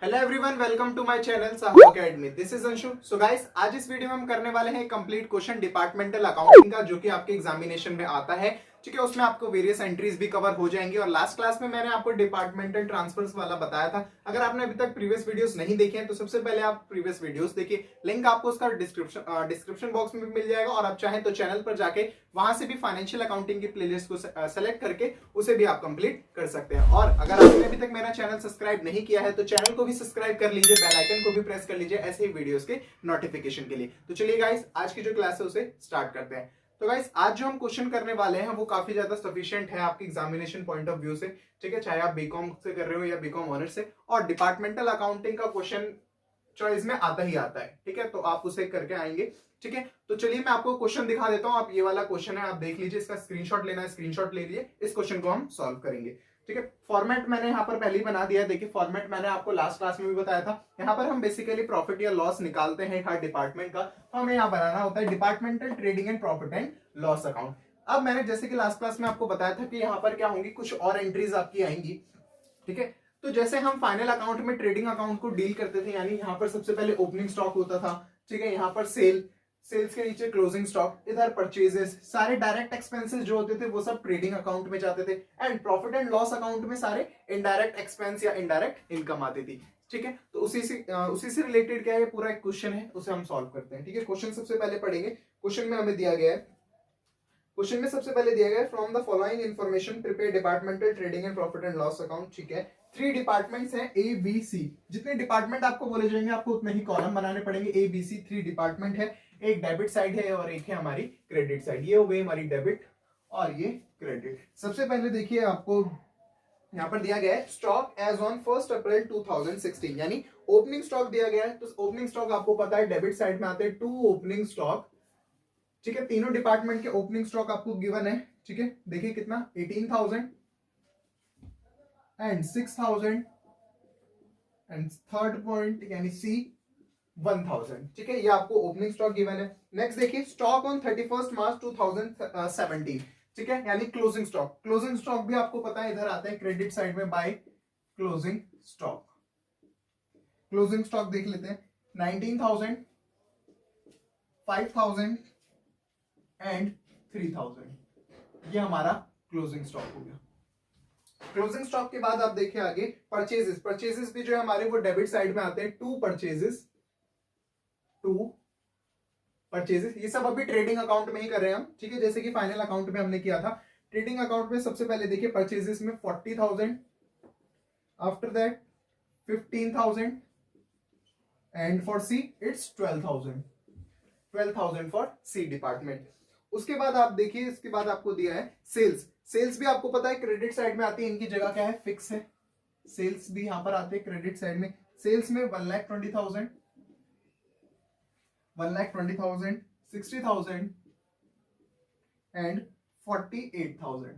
Hello everyone, welcome to my channel Sahu academy. This is Anshu. So guys, आज इस video में हम करने वाले हैं कंप्लीट क्वेश्चन डिपार्टमेंटल अकाउंटिंग का, जो कि आपके एग्जामिनेशन में आता है। ठीक है, उसमें आपको वेरियस एंट्रीज भी कवर हो जाएंगी। और लास्ट क्लास में मैंने आपको डिपार्टमेंटल ट्रांसफर्स वाला बताया था। अगर आपने अभी तक प्रीवियस वीडियोस नहीं देखे हैं तो सबसे पहले आप प्रीवियस वीडियोस देखिए। लिंक आपको उसका डिस्क्रिप्शन बॉक्स में भी मिल जाएगा, और आप चाहें तो चैनल पर जाके वहां से भी फाइनेंशियल अकाउंटिंग की प्लेलिस्ट को सेलेक्ट करके उसे भी आप कंप्लीट कर सकते हैं। और अगर आपने अभी तक मेरा चैनल सब्सक्राइब नहीं किया है तो चैनल को भी सब्सक्राइब कर लीजिए, बेल आइकन को भी प्रेस कर लीजिए ऐसे ही वीडियोस के नोटिफिकेशन के लिए। तो चलिए गाइस, आज की जो क्लास है उसे स्टार्ट करते हैं। तो गाइस, आज जो हम क्वेश्चन करने वाले हैं वो काफी ज्यादा सफिशिएंट है आपके एग्जामिनेशन पॉइंट ऑफ व्यू से। ठीक है, चाहे आप बीकॉम से कर रहे हो या बीकॉम ऑनर्स से। और डिपार्टमेंटल अकाउंटिंग का क्वेश्चन चॉइस में आता ही आता है। ठीक है, तो आप उसे करके आएंगे। ठीक है, तो चलिए मैं आपको क्वेश्चन दिखा देता हूं। आप ये वाला क्वेश्चन है, आप देख लीजिए। इसका स्क्रीनशॉट लेना है, स्क्रीनशॉट ले लीजिए। इस क्वेश्चन को हम सॉल्व करेंगे। ठीक है, फॉर्मेट मैंने यहाँ पर पहले ही बना दिया है। देखिए, फॉर्मेट मैंने आपको लास्ट क्लास में भी बताया था। यहाँ पर हम बेसिकली प्रॉफिट या लॉस निकालते हैं हर डिपार्टमेंट का, तो हमें यहाँ बनाना होता है departmental trading and profit and loss account. अब मैंने जैसे कि लास्ट क्लास में आपको बताया था कि यहाँ पर क्या होंगी, कुछ और एंट्रीज आपकी आएंगी। ठीक है, तो जैसे हम फाइनल अकाउंट में ट्रेडिंग अकाउंट को डील करते थे, यानी यहाँ पर सबसे पहले ओपनिंग स्टॉक होता था। ठीक है, यहाँ पर सेल्स के नीचे क्लोजिंग स्टॉक, इधर परचेजेस, सारे डायरेक्ट एक्सपेंसेस जो होते थे वो सब ट्रेडिंग अकाउंट में जाते थे। And profit and loss account में सारे इनडायरेक्ट एक्सपेंस या इनडायरेक्ट इनकम आती थी। ठीक है, तो उसी से रिलेटेड क्या है, पूरा एक क्वेश्चन है, उसे हम सॉल्व करते हैं। ठीक है, क्वेश्चन सबसे पहले पढ़ेंगे। क्वेश्चन में हमें दिया गया है, क्वेश्चन में सबसे पहले दिया गया है, from the following information prepare departmental trading and profit and loss account. ठीक है, 3 डिपार्टमेंट्स हैं ए बी सी। जितने डिपार्टमेंट आपको बोले जाएंगे आपको उतने ही कॉलम बनाने पड़ेंगे। ए बी सी 3 डिपार्टमेंट है। एक डेबिट साइड है और एक है हमारी क्रेडिट साइड। ये हो गई हमारी डेबिट और ये क्रेडिट। सबसे पहले देखिए, आपको यहाँ पर दिया गया है स्टॉक एज ऑन 1 अप्रैल 2016, यानी ओपनिंग स्टॉक दिया गया है। तो ओपनिंग स्टॉक आपको पता है डेबिट साइड में आते हैं 2 ओपनिंग स्टॉक। ठीक है, तीनों डिपार्टमेंट के ओपनिंग स्टॉक आपको गिवन है। ठीक है, देखिए कितना, 18,000 एंड 6,000 एंड थर्ड पॉइंट यानी सी 1,000। ठीक है, ये आपको ओपनिंग स्टॉक गिवन है। नेक्स्ट देखिए, स्टॉक ऑन 31 मार्च 2017। ठीक है, यानी क्लोजिंग स्टॉक। क्लोजिंग स्टॉक भी आपको पता है इधर आते हैं क्रेडिट साइड में by closing stock. Closing stock देख लेते हैं, 19,000, 5,000 एंड 3,000। ये हमारा क्लोजिंग स्टॉक हो गया। क्लोजिंग स्टॉक के बाद आप देखिए आगे परचेजेस। परचेजेस भी जो है हमारे वो डेबिट साइड में आते हैं, 2 परचेजेस। ये सब अभी ट्रेडिंग अकाउंट में ही कर रहे हैं हम। ठीक है, जैसे कि फाइनल अकाउंट में हमने किया था। ट्रेडिंग अकाउंट में सबसे पहले देखिए परचेजेस में 40,000, after that 15,000 and for C it's 12,000 for C department. उसके बाद आप देखिए, इसके बाद आपको दिया है सेल्स। सेल्स भी आपको पता है क्रेडिट साइड में आती है, इनकी जगह क्या है, फिक्स है। सेल्स भी यहां पर आते हैं क्रेडिट साइड में। सेल्स में 1,20,000, 1,20,000, 60,000 एंड 48,000।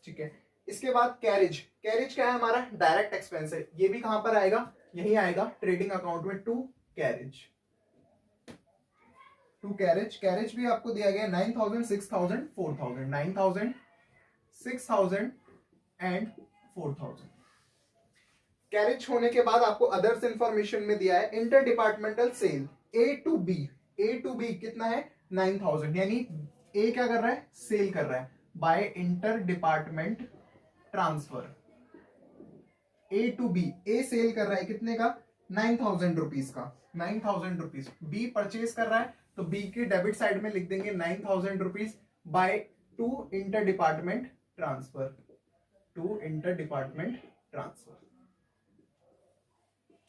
ठीक है, इसके बाद कैरेज। कैरेज क्या है, हमारा डायरेक्ट एक्सपेंस है। ये भी कहां पर आएगा, यही आएगा ट्रेडिंग अकाउंट में। To carriage. कैरेज भी आपको दिया गया 9,000, 6,000, 4,000। 9,000, 6,000 एंड 4,000। कैरेज होने के बाद आपको अदर्स इंफॉर्मेशन में दिया है inter departmental sale A to B. A to B कितना है, 9,000, यानी ए क्या कर रहा है, सेल कर रहा है by inter department transfer. A to B, A sale कर रहा है कितने का, 9,000 रुपीज का। 9,000 रुपीज। बी परचेज कर रहा है, तो बी के डेबिट साइड में लिख देंगे 9,000 rupees by two inter department transfer.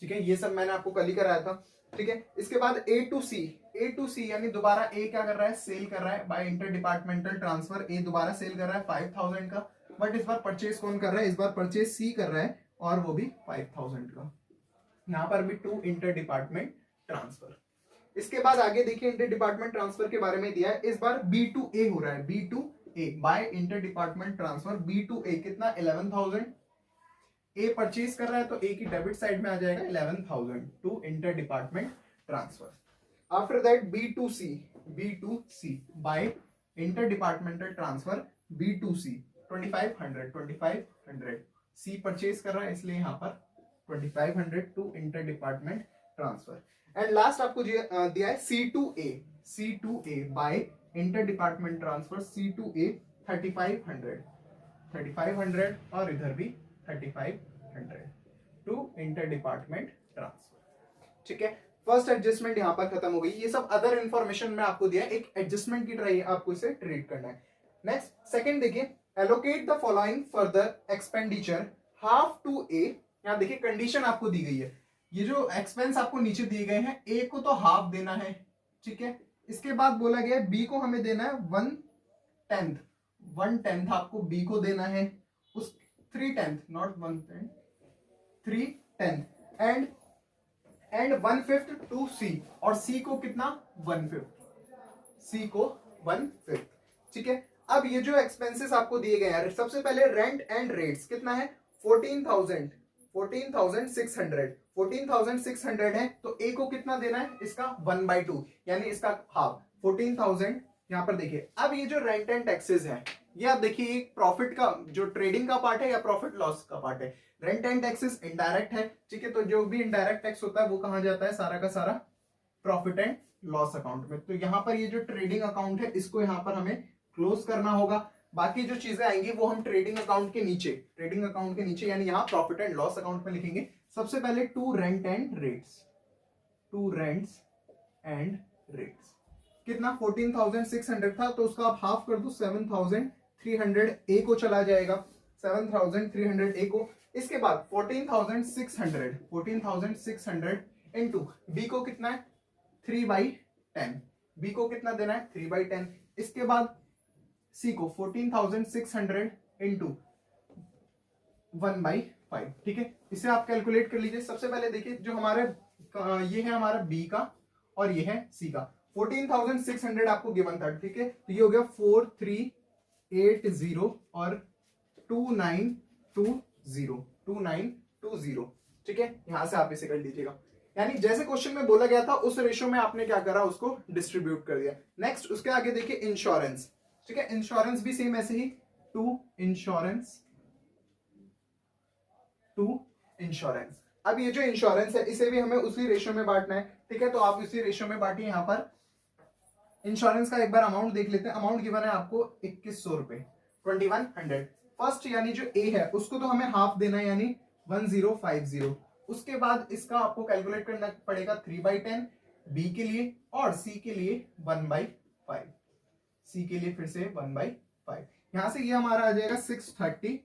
ठीक है, ये सब मैंने आपको कल ही कराया था। ठीक है, इसके बाद ए टू सी। ए टू सी यानी दोबारा ए क्या कर रहा है, सेल कर रहा है बाय इंटर डिपार्टमेंटल ट्रांसफर। ए दोबारा सेल कर रहा है 5,000 का, बट इस बार परचेज कौन कर रहा है, इस बार परचेज सी कर रहा है और वो भी 5,000 का। यहां पर भी टू इंटर डिपार्टमेंट ट्रांसफर। इसके बाद आगे देखिए, इंटर डिपार्टमेंट ट्रांसफर के बारे में दिया है। इस बार बी टू ए हो रहा है, B to A by inter department transfer. B to A कितना, 11,000। ए परचेज कर रहा है तो ए की डेबिट साइड में आ जाएगा 11,000 to inter department transfer. After that B to C by inter departmental transfer. B to C 2,500 C purchase कर रहा है इसलिए यहाँ पर 2500 to inter department transfer. And last आपको दिया है C2A bye inter department transfer C2A 3500 और इधर भी 3500 टू इंटर डिपार्टमेंट ट्रांसफर। ठीक है, फर्स्ट एडजस्टमेंट यहां पर खत्म हो गई। ये सब अदर इंफॉर्मेशन में आपको दिया है, एक एडजस्टमेंट की तरह आपको इसे ट्रीट करना है। नेक्स्ट सेकंड देखिए, allocate the following further expenditure half to A. यहां देखिए कंडीशन आपको दी गई है, ये जो एक्सपेंस आपको नीचे दिए गए हैं, ए को तो हाफ देना है, ठीक है। इसके बाद बोला गया है बी को हमें देना है 1/10 आपको बी को देना है, उस 3/10 नॉट 1/10 3/10 एंड 1/5 टू सी, और सी को कितना 1/5, सी को 1/5। ठीक है, अब ये जो एक्सपेंसेस आपको दिए गए हैं, सबसे पहले रेंट एंड रेट्स कितना है 14,600 है, तो ए को कितना देना है इसका 1/2 यानी इसका हाफ 14,000। यहां पर देखिए, अब ये जो रेंट एंड टैक्सेस है, ये आप देखिए एक प्रॉफिट का जो ट्रेडिंग का पार्ट है या प्रॉफिट लॉस का पार्ट है। रेंट एंड टैक्सेस इनडायरेक्ट है, ठीक है, तो जो भी इनडायरेक्ट टैक्स होता है वो कहां जाता है, सारा का सारा प्रॉफिट एंड लॉस अकाउंट में। तो यहां पर ये जो ट्रेडिंग अकाउंट है इसको यहां पर हमें क्लोज करना होगा। बाकी जो चीजें आएंगी वो हम ट्रेडिंग अकाउंट के नीचे यानी यहाँ प्रॉफिट एंड लॉस अकाउंट में लिखेंगे। सबसे पहले टू रेंट्स एंड रेट्स कितना 14,600 था, तो उसका आप हाफ कर दो 7,300 ए को चला जाएगा, 7,300 ए को। इसके बाद 14,600 इंटू बी को कितना है 3/10, बी को कितना देना है 3/10। इसके बाद सी को 14,600 इंटू 1/5। ठीक है, इसे आप कैलकुलेट कर लीजिए। सबसे पहले देखिए, जो हमारे ये है हमारा बी का और ये है सी का, 14,600 आपको गिवन था, ठीक है, तो ये हो गया 4380 और 2920। ठीक है, यहां से आप इसे कर लीजिएगा, यानी जैसे क्वेश्चन में बोला गया था उस रेशो में आपने क्या करा, उसको डिस्ट्रीब्यूट कर दिया। नेक्स्ट उसके आगे देखिए इंश्योरेंस, ठीक है, इंश्योरेंस भी सेम ऐसे ही टू इंश्योरेंस। अब ये जो इंश्योरेंस है इसे भी हमें उसी रेशो में बांटना है, ठीक है, तो आप उसी रेशो में बांटिए। यहां पर इंश्योरेंस का एक बार अमाउंट देख लेते हैं। अमाउंट गिवन है आपको 2100 रुपए, 2100। फर्स्ट यानी जो ए है उसको तो हमें हाफ देना है यानी 1050। उसके बाद इसका आपको कैलकुलेट करना पड़ेगा 3/10 बी के लिए और सी के लिए 1/5, सी के लिए फिर से 1/5। यहां से ये हमारा आ जाएगा 630,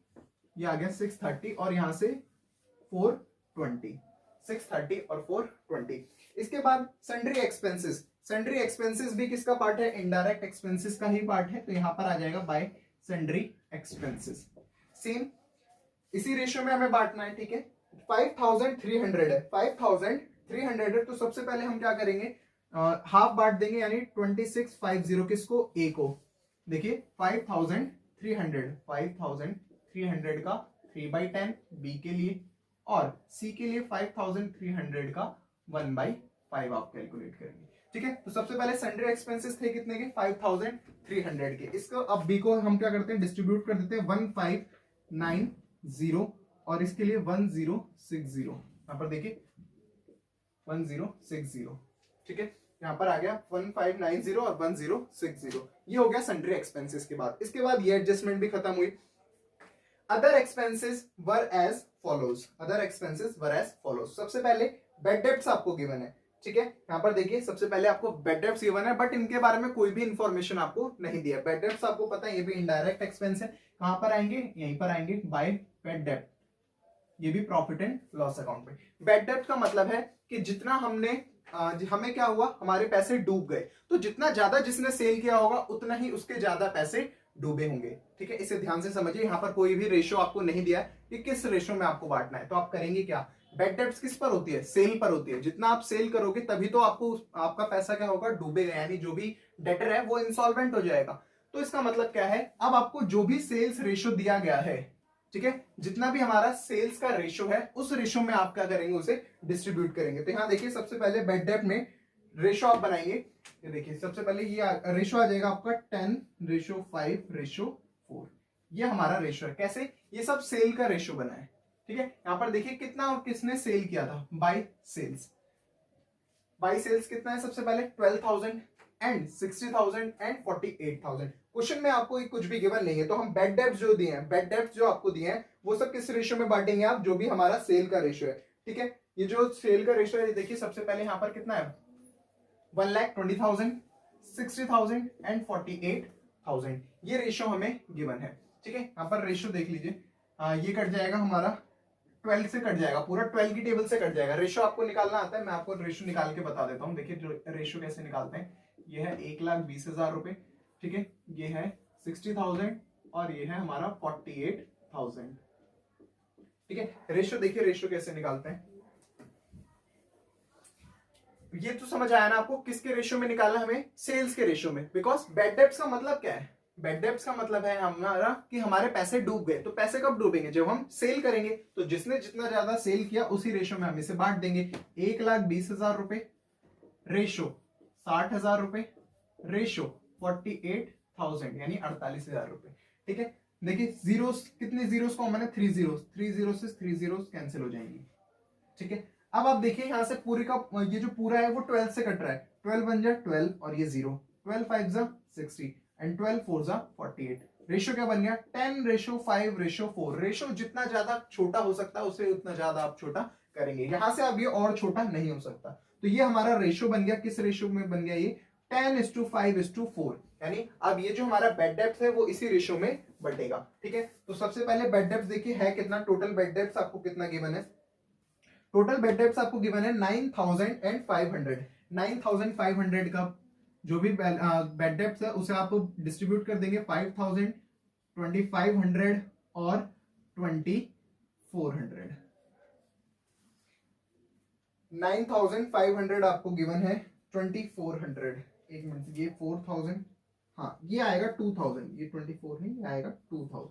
ये आ गया 630 और यहां से 420, 630 और 420। इसके बाद सन्ड्री एक्सपेंसेस भी किसका पार्ट है, इनडायरेक्ट एक्सपेंसेस का ही पार्ट है, तो यहां पर आ जाएगा बाय सन्ड्री एक्सपेंसेस। सेम इसी रेशियो में हमें बांटना है, ठीक है। 5,300 है, 5,300 है, तो सबसे पहले हम क्या करेंगे, हाफ बांट देंगे यानी 2650 किसको, ए को। देखिए 5,300 का 3/10 बी के लिए और सी के लिए 5,300 का 1/5 आप कैलकुलेट करेंगे, ठीक है। तो सबसे पहले सन्ड्री एक्सपेंसेस थे कितने के, 5,300 के। इसको अब बी को हम क्या करते हैं, डिस्ट्रीब्यूट कर देते हैं 1590 और इसके लिए 1060। यहां पर देखिए 1060, ठीक है, यहां पर आ गया 1590 और 1060। ये हो गया सन्ड्री एक्सपेंसेस के बाद। इसके बाद ये एडजस्टमेंट भी खत्म हुई। Other expenses were as follows, सबसे पहले बेड डेब्ट्स आपको गिवन है, ठीक है। यहां पर देखिए सबसे पहले आपको बेड डेब्ट्स गिवन है, बट इनके बारे में कोई भी इंफॉर्मेशन आपको नहीं दिया। बेड डेब्ट्स आपको पता है ये भी इनडायरेक्ट एक्सपेंस है, कहां पर आएंगे, यहीं पर आएंगे बाय बेड डेब्ट, ये भी प्रॉफिट एंड लॉस अकाउंट में। बेड डेब्ट का मतलब है कि जितना हमें क्या हुआ, हमारे पैसे डूब गए, तो जितना ज्यादा जिसने सेल किया होगा उतना ही उसके ज्यादा पैसे डूबे होंगे, ठीक है। इसे ध्यान से समझिए, यहाँ पर कोई भी रेशो आपको नहीं दिया कि किस रेशो में आपको बांटना है, तो आप करेंगे क्या, बेड डेब्ट्स किस पर होती है, सेल पर होती है। जितना आप सेल करोगे तभी तो आपका पैसा क्या होगा, डूबेगा, यानी जो भी डेटर है वो इंसॉल्वेंट हो जाएगा। तो इसका मतलब क्या है, अब आपको जो भी सेल्स रेशो दिया गया है, ठीक है, जितना भी हमारा सेल्स का रेशो है उस रेशो में आप क्या करेंगे, उसे डिस्ट्रीब्यूट करेंगे। तो यहाँ देखिए सबसे पहले बेड डेब्ट में रेशो आप बनाएंगे, ये देखिए सबसे पहले ये रेशो आ जाएगा आपका 10:5:4। ये हमारा रेशो है। कैसे? ये सब सेल का रेशो बना है, ठीक है। यहाँ पर देखिए कितना और किसने सेल किया था, बाय सेल्स। बाय सेल्स कितना है? सबसे पहले 12,000 एंड 60,000 एंड 48,000। क्वेश्चन में आपको कुछ भी गिवन नहीं है, तो हम बेड डेब्ट जो दिए हैं, बेड डेब्ट जो आपको दिए हैं वो सब किस रेशियो में बांटेंगे आप? जो भी हमारा सेल का रेशियो है, ठीक है। ये जो सेल का रेशियो है, देखिए सबसे पहले यहाँ पर कितना है, 1,20,000, 60,000 एंड 48,000। ये रेशियो हमें गिवन है, ठीक है। यहाँ पर रेशियो देख लीजिए, ये कट जाएगा हमारा 12 से, कट जाएगा पूरा 12 की टेबल से कट जाएगा। रेशियो आपको निकालना आता है, मैं आपको रेशियो निकाल के बता देता हूँ। देखिए जो रेशियो कैसे निकालते हैं, ये है 1,20,000 रुपए, ठीक है। ये है 60,000 और ये है हमारा 48,000, ठीक है। रेशियो देखिए, रेशियो कैसे निकालते हैं, ये तो समझ आया ना आपको, किसके रेशियो में निकालना हमें? सेल्स के रेशियो में। बिकॉज बेड डेब्ट्स का मतलब क्या है? बेड डेब्ट्स का मतलब है हमारा कि हमारे पैसे डूब गए। तो पैसे कब डूबेंगे? जब हम सेल करेंगे। तो जिसने जितना ज्यादा सेल किया उसी रेशियो में हम इसे बांट देंगे। 1,20,000 रुपए रेशो 60,000 रुपए रेशो 48,000 यानी 48,000 रुपए, ठीक है। देखिए जीरोस, कितने जीरोस कॉमन है? 3 जीरोस, 3 जीरो से 3 जीरोस कैंसिल हो जाएंगी, ठीक है। अब आप देखिए यहाँ से पूरी का ये जो पूरा है वो 12 से कट रहा है। 12 1 जा 12 और ये 0, 12 5 जा 60 एंड 12 4 जा 48। रेशो क्या बन गया? 10:5:4। रेशो जितना ज्यादा छोटा हो सकता है उसे उतना ज्यादा आप छोटा करेंगे। यहां से अब ये और छोटा नहीं हो सकता। तो ये हमारा रेशो बन गया। किस रेशो में बन गया? ये 10:5:4। यानी अब ये जो हमारा बेड डेप्थ है वो इसी रेशो में बटेगा, ठीक है। तो सबसे पहले बेड डेप्थ देखिए है कितना, टोटल बेड डेप्थ आपको कितना गिवन है? टोटल बेड डेप्थ आपको गिवन है 9,500। 9,500 का जो भी बेड डेप्थ है उसे आप डिस्ट्रीब्यूट कर देंगे 5,000, 2,500 और 2,400। 9,500 आपको गिवन है, 2,400। एक मिनट, ये 4,000, हाँ ये आएगा 2,000, ये 24 नहीं, ये आएगा 2,000,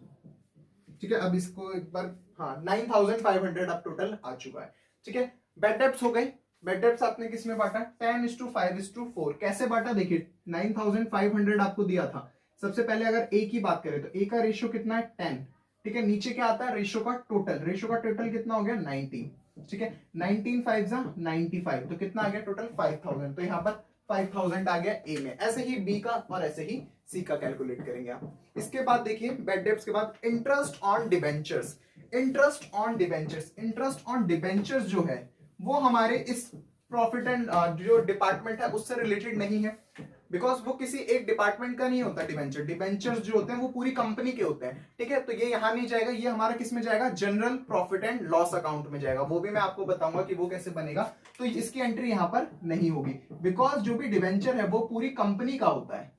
ठीक है। अब इसको एक बार, हाँ 9,500 अब टोटल आ चुका है, ठीक है। बेड डेप्ट्स हो गए। बेड डेप्ट्स आपने किस में बांटा? 10:5:4। कैसे बांटा? देखिए 9,500 आपको दिया था। सबसे पहले अगर ए की बात करें तो ए का रेशियो कितना है? 10, ठीक है। नीचे क्या आता है? रेशियो का टोटल। रेशियो का टोटल कितना हो गया? 19, ठीक है। 19 5 जा 95, तो कितना आ गया टोटल? 5,000। तो यहाँ पर 5,000 आ गया ए में। ऐसे ही बी का और ऐसे ही सी का कैलकुलेट करेंगे आप। इसके बाद देखिए बेड डेप्ट्स के बाद interest on debentures. Interest on debentures, interest on debentures जो है वो हमारे इस प्रॉफिट एंड जो डिपार्टमेंट है उससे रिलेटेड नहीं है। बिकॉज वो किसी एक डिपार्टमेंट का नहीं होता। डिबेंचर, डिबेंचर्स जो होते हैं वो पूरी कंपनी के होते हैं, ठीक है। तो ये यहां नहीं जाएगा, ये हमारा किस में जाएगा? General profit and loss account में जाएगा। वो भी मैं आपको बताऊंगा कि वो कैसे बनेगा। तो इसकी एंट्री यहां पर नहीं होगी, बिकॉज जो भी डिबेंचर है वो पूरी कंपनी का होता है,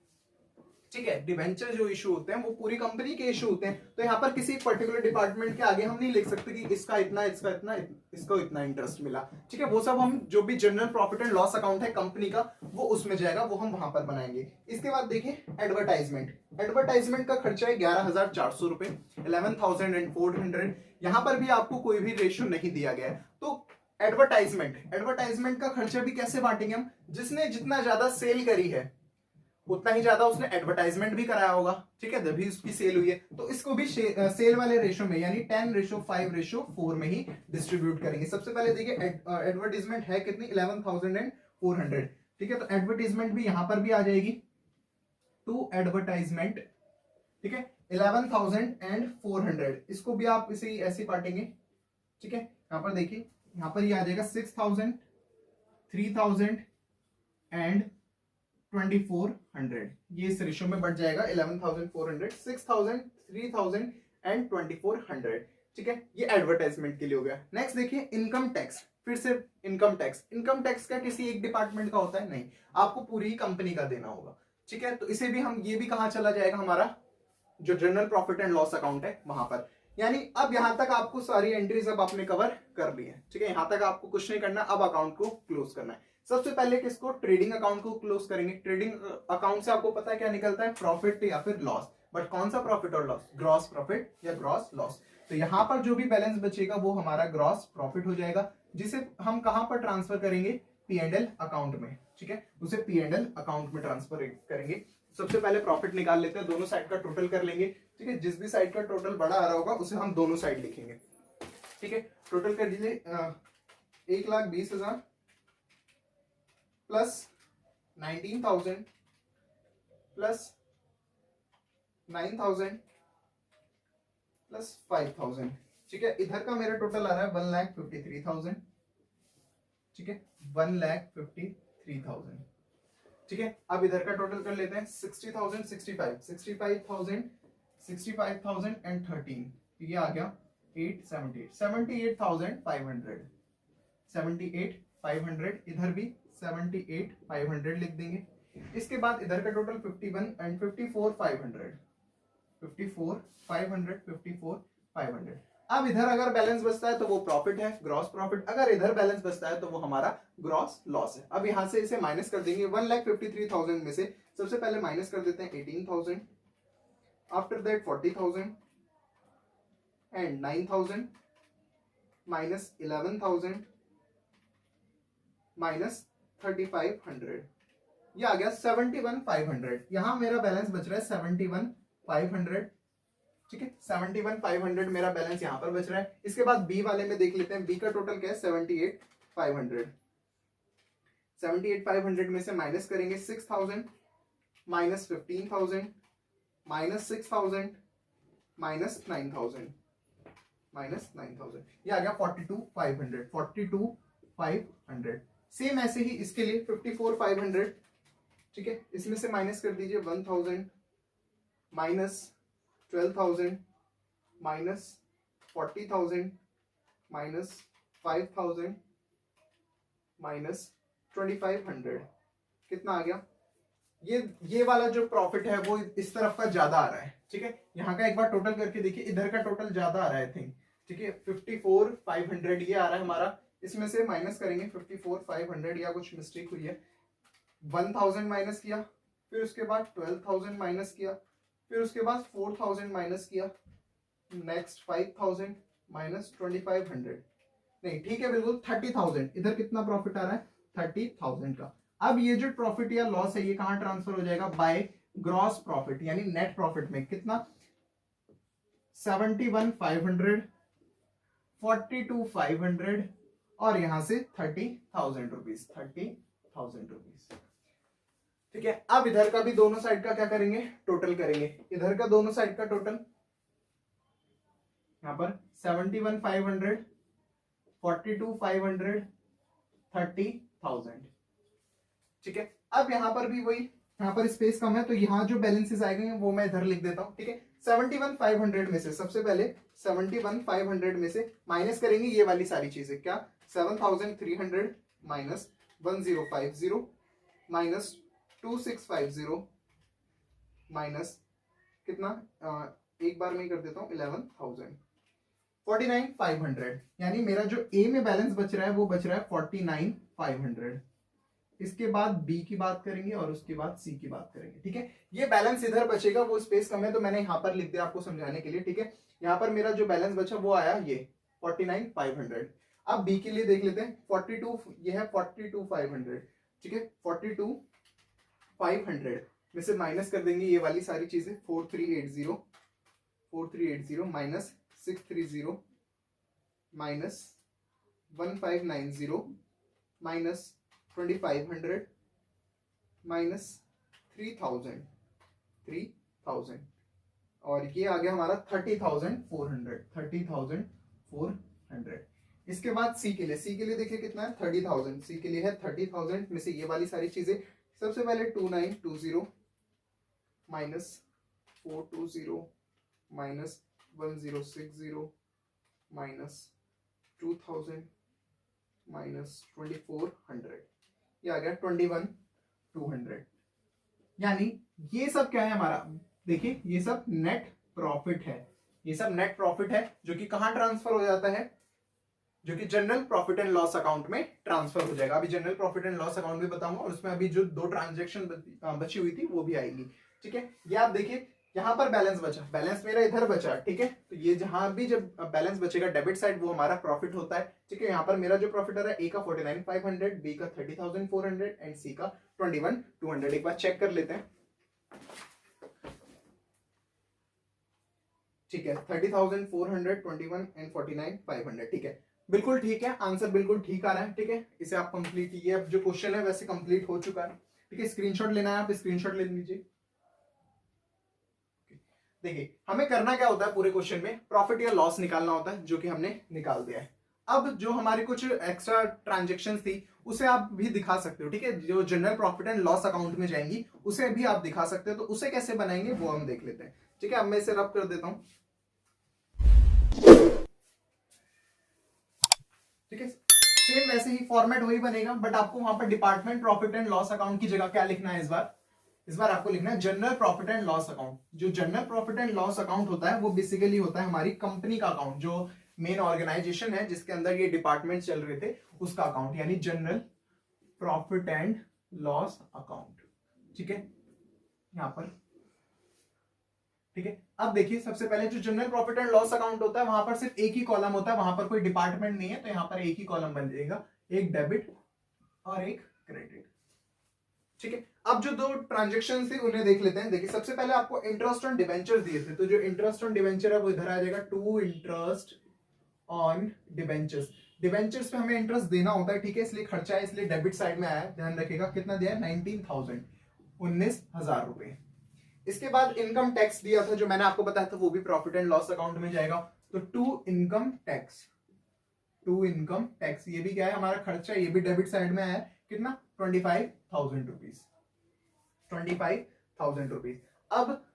ठीक है। डिबेंचर जो इशू होते हैं वो पूरी कंपनी के इशू होते हैं। तो यहाँ पर किसी पर्टिकुलर डिपार्टमेंट के आगे हम नहीं लिख सकते कि इसका इतना, इसका इतना, इसको इतना इंटरेस्ट मिला, ठीक है। वो सब हम जो भी general profit and loss account है कंपनी का वो उसमें जाएगा, वो हम वहां पर बनाएंगे। इसके बाद देखिए एडवर्टाइजमेंट। एडवर्टाइजमेंट का खर्चा है 11,400 रुपए, 11,400। यहां पर भी आपको कोई भी रेशियो नहीं दिया गया है। तो एडवर्टाइजमेंट, एडवर्टाइजमेंट का खर्चा भी कैसे बांटेंगे हम? जिसने जितना ज्यादा सेल करी है उतना ही ज्यादा उसने एडवर्टाइजमेंट भी कराया होगा, ठीक है, तभी उसकी सेल हुई है। तो इसको भी सेल वाले रेशो में यानी 10:5:4 में ही डिस्ट्रीब्यूट करेंगे। सबसे पहले देखिए एडवर्टाइजमेंट है कितनी? 11,400, ठीक है। तो एडवर्टाइजमेंट भी यहां पर भी आ जाएगी टू एडवर्टाइजमेंट, ठीक है, 11,400। इसको भी आप इसे ऐसे बांटेंगे, ठीक है। यहां पर देखिए, यहां पर ये आ जाएगा 6,000, 3,000 एंड 2,400। ये इस रेशियो में बढ़ जाएगा 11,400, 6,000, 3,000 एंड 2,400, ठीक है। ये एडवर्टाइजमेंट के लिए हो गया। नेक्स्ट देखिए इनकम टैक्स। फिर से इनकम टैक्स, इनकम टैक्स का किसी एक डिपार्टमेंट का होता है? नहीं, आपको पूरी ही कंपनी का देना होगा, ठीक है। तो इसे भी हम, ये भी कहां चला जाएगा? हमारा जो general profit and loss account है वहां पर। यानी अब यहां तक आपको सारी एंट्रीज अब आपने कवर कर ली है, ठीक है। यहां तक आपको कुछ नहीं करना, अब अकाउंट को क्लोज करना है। सबसे पहले किसको? ट्रेडिंग अकाउंट को क्लोज करेंगे। ट्रेडिंग अकाउंट से आपको पता है क्या निकलता है? प्रॉफिट या फिर लॉस। बट कौन सा प्रॉफिट और लॉस? ग्रॉस प्रॉफिट या ग्रॉस लॉस। तो यहां पर जो भी बैलेंस बचेगा वो हमारा ग्रॉस प्रॉफिट हो जाएगा, जिसे हम कहां पर ट्रांसफर करेंगे? P&L अकाउंट में, ठीक है। उसे P&L अकाउंट में ट्रांसफर करेंगे। सबसे पहले प्रॉफिट निकाल लेते हैं, दोनों साइड का टोटल कर लेंगे। ठीक है, जिस भी साइड का टोटल बड़ा आ रहा होगा उसे हम दोनों साइड लिखेंगे। ठीक है, टोटल कर दीजिए 1,20,000 प्लस 19,000 प्लस 9,000 प्लस 5,000। ठीक है, इधर का मेरा टोटल आ रहा है 1,53,000। ठीक है, 1,53,000। ठीक है, अब इधर का टोटल कर लेते हैं 60,000 65,000 एंड 13, ये आ गया 78,500 इधर भी 78,500 लिख देंगे। इसके बाद इधर का टोटल 51 एंड 54,500। अब इधर अगर बैलेंस बचता है तो वो प्रॉफिट है, ग्रॉस प्रॉफिट। अगर इधर बैलेंस बचता है तो वो हमारा ग्रॉस लॉस है। अब यहां से इसे माइनस कर देंगे। 1,53,000 में से सबसे पहले माइनस कर देते हैं 18,000, after that 40,000 and 9,000 minus 11,000 minus 3,500, ये आ गया 71,500। यहां मेरा बैलेंस बच रहा है 71,500। ठीक है, 71,500 मेरा बैलेंस यहां पर बच रहा है। इसके बाद बी वाले में देख लेते हैं, बी का टोटल क्या है 78,500। 78,500 में से माइनस करेंगे 6,000 माइनस 15,000 माइनस 6,000 माइनस 9,000 ये आ गया 42,500। सेम ऐसे ही इसके लिए 54,500। ठीक है, इसमें से माइनस कर दीजिए 1,000 माइनस 12,000 माइनस 40,000 माइनस 5,000 माइनस 2,500। कितना आ गया? ये वाला जो प्रॉफिट है वो इस तरफ का ज्यादा आ रहा है। ठीक है, यहाँ का एक बार टोटल करके देखिए, इधर का टोटल ज्यादा आ रहा है आई थिंक। ठीक है, 54,500 ये आ रहा है हमारा। इसमें से माइनस करेंगे 54,500, या कुछ मिस्टेक हुई है। 1,000 माइनस किया, फिर उसके बाद 12,000 माइनस किया, फिर उसके बाद 4,000 माइनस किया, नेक्स्ट 5,000 माइनस 2,500। नहीं, ठीक है, बिल्कुल 30,000। इधर कितना प्रॉफिट आ रहा है 30,000 का। अब ये जो प्रॉफिट या लॉस है ये कहां ट्रांसफर हो जाएगा? बाय ग्रॉस प्रॉफिट यानी नेट प्रॉफिट में। कितना? 71,500, 42,500 और यहां से 30,000 रुपीज। 30,000 रुपीज। ठीक है, अब इधर का भी दोनों साइड का क्या करेंगे? टोटल करेंगे। इधर का दोनों साइड का टोटल यहां पर 71,500, 42,500, 30,000। ठीक है, अब यहां पर भी वही, यहां पर स्पेस कम है तो यहां जो बैलेंसेस आएंगे वो मैं इधर लिख देता हूं। ठीक है, 71,500 में से सबसे पहले 71,500 में से माइनस करेंगे ये वाली सारी चीजें। क्या? 7,300 माइनस 1,050 माइनस 2,650 माइनस कितना, एक बार में ही कर देता हूं 11,000, 49,500। यानी मेरा जो ए में बैलेंस बच रहा है वो बच रहा है 49,500। इसके बाद बी की बात करेंगे और उसके बाद सी की बात करेंगे। ठीक है, ये बैलेंस इधर बचेगा, वो स्पेस कम है तो मैंने यहां पर लिख दिया आपको समझाने के लिए। ठीक है, यहां पर मेरा जो बैलेंस बचा वो आया ये 49,500। अब बी के लिए देख लेते हैं 42, ये है 42,500। ठीक है, 42,500 में से माइनस कर देंगे ये वाली सारी चीजें। 4,380 माइनस 630 माइनस 1,590 माइनस 2,500 माइनस 3,000 और ये आ गया हमारा 30,400। इसके बाद सी के लिए देखिए कितना है 30,000। सी के लिए है 30,000 में से ये वाली सारी चीजें। सबसे पहले 2,920 माइनस 420 माइनस 1,060 माइनस 2,000 माइनस 2,400, ये आ गया 21,200। यानी ये सब क्या है हमारा? देखिए, ये सब नेट प्रॉफिट है। ये सब नेट प्रॉफिट है जो कि कहां ट्रांसफर हो जाता है? जो कि general profit and loss account में ट्रांसफर हो जाएगा। अभी general profit and loss account भी बताऊंगा और उसमें अभी जो 2 ट्रांजेक्शन बची हुई थी वो भी आएगी। ठीक है, ये आप देखिए यहां पर बैलेंस बचा, बैलेंस मेरा इधर बचा। ठीक है, तो ये जहां भी जब बैलेंस बचेगा डेबिट साइड वो हमारा प्रॉफिट होता है। ठीक है, यहाँ पर मेरा जो प्रॉफिट आ रहा है ए का 49,500, बी का 30,400 एंड सी का 21,200। एक बार चेक कर लेते हैं। ठीक है, 30,421 एंड 49,500। ठीक है, बिल्कुल ठीक है, आंसर बिल्कुल ठीक आ रहा है। ठीक है, इसे आप कंप्लीट, ये अब जो क्वेश्चन है वैसे कंप्लीट हो चुका है। ठीक है, स्क्रीनशॉट लेना है, आप स्क्रीनशॉट ले लीजिए। देखिए हमें करना क्या होता है, पूरे क्वेश्चन में प्रॉफिट या लॉस निकालना होता है, जो कि हमने निकाल दिया है। अब जो हमारी कुछ एक्स्ट्रा ट्रांजेक्शन थी उसे आप भी दिखा सकते हो। ठीक है, जो general profit and loss account में जाएंगी उसे भी आप दिखा सकते हो। तो उसे कैसे बनाएंगे वो हम देख लेते हैं। ठीक है, अब मैं इसे रब कर देता हूं। ठीक है, सेम वैसे ही फॉर्मेट वही बनेगा, बट आपको वहां पर department profit and loss account की जगह क्या लिखना है इस बार आपको लिखना है general profit and loss account. जो general profit and loss account होता है वो बेसिकली होता है हमारी कंपनी का अकाउंट, जो मेन ऑर्गेनाइजेशन है जिसके अंदर ये डिपार्टमेंट चल रहे थे उसका अकाउंट, यानी general profit and loss account. ठीक है, यहां पर। ठीक है, अब देखिए सबसे पहले जो general profit and loss account होता है वहां पर सिर्फ एक ही कॉलम होता है, वहां पर कोई डिपार्टमेंट नहीं है, तो यहां पर एक ही कॉलम बन जाएगा, एक डेबिट और एक क्रेडिट। ठीक है, अब जो दो ट्रांजेक्शन थे उन्हें देख लेते हैं। देखिए सबसे पहले आपको इंटरेस्ट ऑन डिवेंचर दिए थे, तो जो इंटरेस्ट ऑन डिवेंचर है वो इधर आ जाएगा, to interest on debentures. Debentures पे हमें इंटरेस्ट देना होता है। ठीक है, इसलिए खर्चा है, इसलिए डेबिट साइड में आया है, ध्यान रखिएगा। कितना दिया है? 19,000, 19,000 रुपए। इसके बाद इनकम टैक्स दिया था जो मैंने आपको बताया था, वो भी प्रॉफिट एंड लॉस अकाउंट में जाएगा। तो to income tax, to income tax, ये भी क्या है हमारा खर्चा, ये भी डेबिट साइड में आया है। कितना? 25,000 रुपीज, 25,000 रुपीज। अब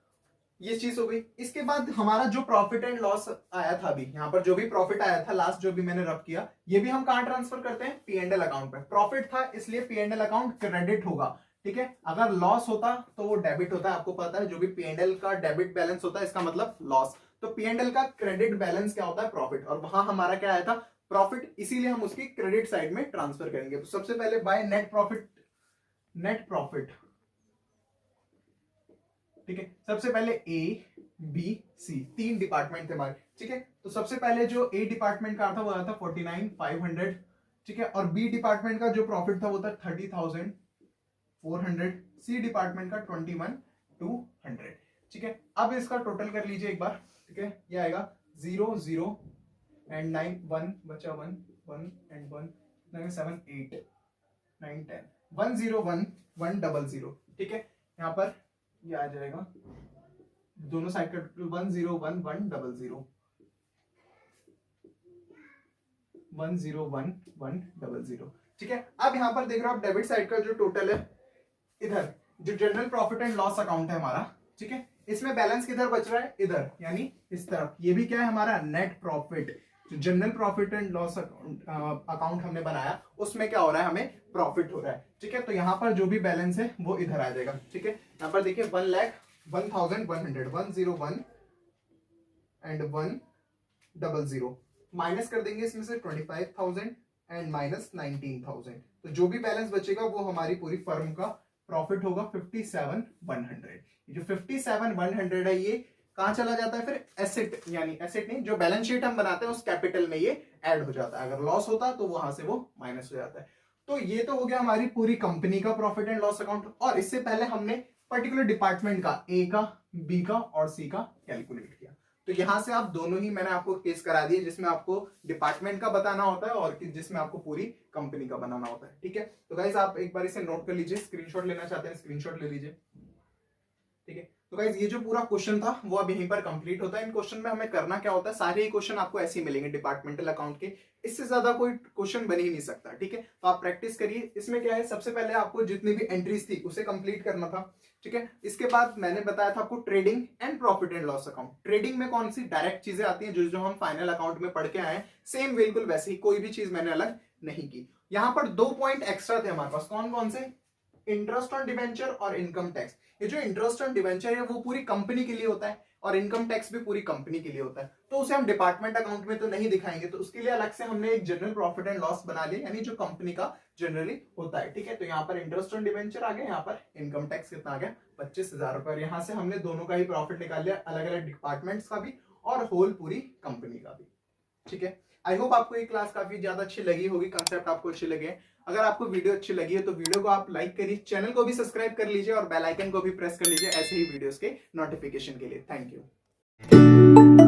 ये चीज हो गई। इसके बाद हमारा जो प्रॉफिट एंड लॉस आया था, अभी यहाँ पर जो भी प्रॉफिट आया था लास्ट, जो भी मैंने रब किया, ये भी हम कहां ट्रांसफर करते हैं? पी एंड एल अकाउंट पे। प्रॉफिट था इसलिए P and L account credit होगा। ठीक है, अगर लॉस होता तो वो डेबिट होता है। आपको पता है जो भी पी एंड एल का डेबिट बैलेंस होता है इसका मतलब लॉस। तो पी एंड एल का क्रेडिट बैलेंस क्या होता है? प्रॉफिट। और वहां हमारा क्या आया था? प्रॉफिट, इसीलिए हम उसकी क्रेडिट साइड में ट्रांसफर करेंगे। तो सबसे पहले by net profit, net profit. ठीक है, सबसे पहले ए बी सी, तीन डिपार्टमेंट थे हमारे। ठीक है, तो सबसे पहले जो ए डिपार्टमेंट का था वो आया था 49,500। ठीक है, और बी डिपार्टमेंट का जो प्रॉफिट था वो था 30,400। सी डिपार्टमेंट का 21,200। ठीक है, अब इसका टोटल कर लीजिए एक बार। ठीक है, ये आएगा 0 0 एंड 9 1 बचा, 1 1 एंड 1 7 8 9 10 101 100। ठीक है, यहां पर ये आ जाएगा दोनों साइड का 101 100 101 100। ठीक है, अब यहां पर देख रहे हो आप डेबिट साइड का जो टोटल है, इधर जो general profit and loss account है हमारा। ठीक है, इसमें बैलेंस किधर बच रहा है? इधर, यानी इस तरफ। ये भी क्या है हमारा? Net profit. जो general profit and loss account हमने बनाया उसमें क्या हो रहा है? हमें प्रॉफिट हो रहा है। ठीक है, तो यहां पर जो भी बैलेंस है वो इधर आ जाएगा। ठीक है, यहां पर देखिए 1,01,100 101 एंड 100 माइनस कर देंगे इसमें से 25,000 एंड माइनस 19,000। तो जो भी बैलेंस बचेगा वो हमारी पूरी फर्म का प्रॉफिट होगा 57,100। जो 57,100 है ये कहां चला जाता है फिर? एसेट, यानी एसेट नहीं, जो बैलेंस शीट हम बनाते हैं उस कैपिटल में ये ऐड हो जाता है। अगर लॉस होता तो वहां से वो माइनस हो जाता है। तो ये तो हो गया हमारी पूरी कंपनी का प्रॉफिट एंड लॉस अकाउंट। और इससे पहले हमने पर्टिकुलर डिपार्टमेंट का, ए का, बी का और सी का कैलकुलेट किया। तो यहां से आप दोनों ही मैंने आपको केस करा दिए, जिसमें आपको डिपार्टमेंट का बताना होता है और जिसमें आपको पूरी कंपनी का बनाना होता है। ठीक है, तो गाइस आप एक बार इसे नोट कर लीजिए, स्क्रीनशॉट लेना चाहते हैं स्क्रीनशॉट ले लीजिए। ठीक है, तो गाइस ये जो पूरा क्वेश्चन था वो अब यहीं पर कंप्लीट होता है। इन क्वेश्चन में हमें करना क्या होता है? सारे ही क्वेश्चन आपको ऐसे ही मिलेंगे डिपार्टमेंटल अकाउंट के, इससे ज्यादा कोई क्वेश्चन बन ही नहीं सकता। ठीक है, तो आप प्रैक्टिस करिए। इसमें क्या है, सबसे पहले आपको जितनी भी एंट्रीज थी उसे कंप्लीट करना था। ठीक है, इसके बाद मैंने बताया था आपको trading and profit and loss account. Trading में कौन सी डायरेक्ट चीजें आती हैं जो हम फाइनल अकाउंट में पढ़ के आए, सेम बिल्कुल वैसे ही, कोई भी चीज मैंने अलग नहीं की। यहां पर 2 पॉइंट एक्स्ट्रा थे हमारे पास। कौन कौन से? इंटरेस्ट ऑन डिवेंचर और इनकम टैक्स। ये जो इंटरेस्ट ऑन डिवेंचर है वो पूरी कंपनी के लिए होता है और इनकम टैक्स भी पूरी कंपनी के लिए होता है। तो उसे हम डिपार्टमेंट अकाउंट में तो नहीं दिखाएंगे, तो उसके लिए अलग से हमने एक जनरल प्रॉफिट एंड लॉस बना लिया, यानी जो कंपनी का जनरली होता है। ठीक है, तो यहाँ पर इंटरेस्ट ऑन डिवेंचर आ गया, यहाँ पर इनकम टैक्स कितना आ गया? 25,000 रुपए। यहाँ से हमने दोनों का ही प्रॉफिट निकाल लिया, अलग अलग डिपार्टमेंट्स का भी और होल पूरी कंपनी का भी। ठीक है। आई होप आपको ये क्लास काफी ज्यादा अच्छी लगी होगी, कंसेप्ट आपको अच्छे लगे। अगर आपको वीडियो अच्छी लगी है तो वीडियो को आप लाइक करिए, चैनल को भी सब्सक्राइब कर लीजिए और बेल आइकन को भी प्रेस कर लीजिए ऐसे ही वीडियोस के नोटिफिकेशन के लिए। Thank you.